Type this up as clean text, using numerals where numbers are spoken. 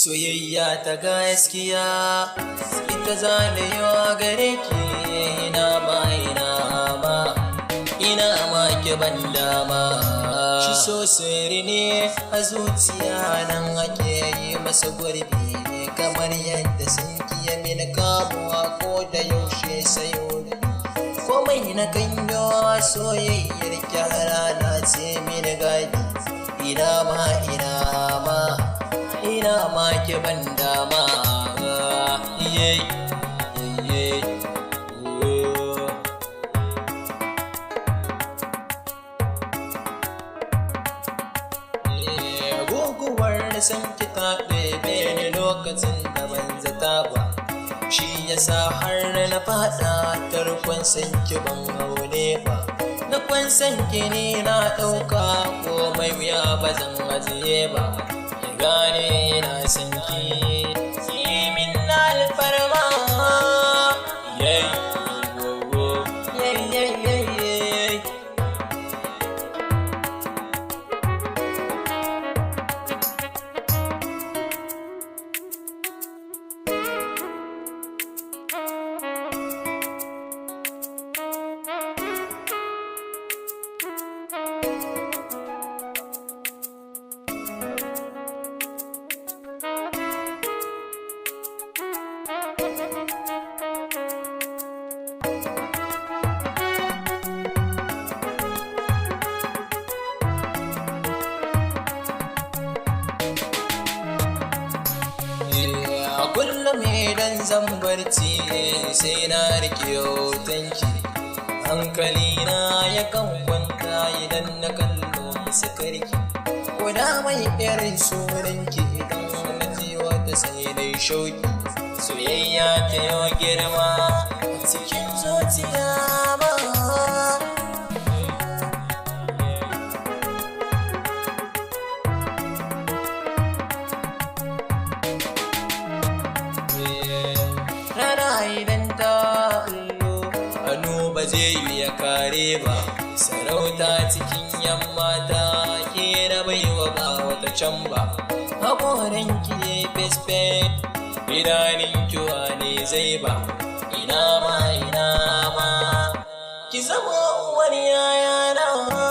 Soyayya ta gaskiya ita zalewa gare ki, ina ma ki ban dama. Shi so sirri ne a zuciya, nan ake yi masa gurbi ne, kamar yadda sun kiya mini kamuwa ko da yaushe sayo da komai na kanyo. Soyayyar ki harana ce mini gadi, ina ma ki ban dama. Guguwar san ki ta ɗebe ni lokacin da ban zata ba, shi yasa har na faɗa tarkon san ki ban haune ba. Na kwan san ki ne na ɗauka, komai wuya ba zan ajiye ba. Gane na san ki min na alfarma. Kullum idan zan barci sai na rike hotonki, hankali na yakan kwanta idan na kallo fuskarki. Koda mai irin sunanki idan na ji wata sai dai shauki. Soyayya ta yau girma a cikin zuciya ba. Idan ta allo hannu ba zai yi ya kare ba, sarauta cikin yamma ta ke na baiwa ba wata can ba. Haƙoran ki ne fesfet, idanin kiwa ne zai ba. Ina ma ki zama wani yayana.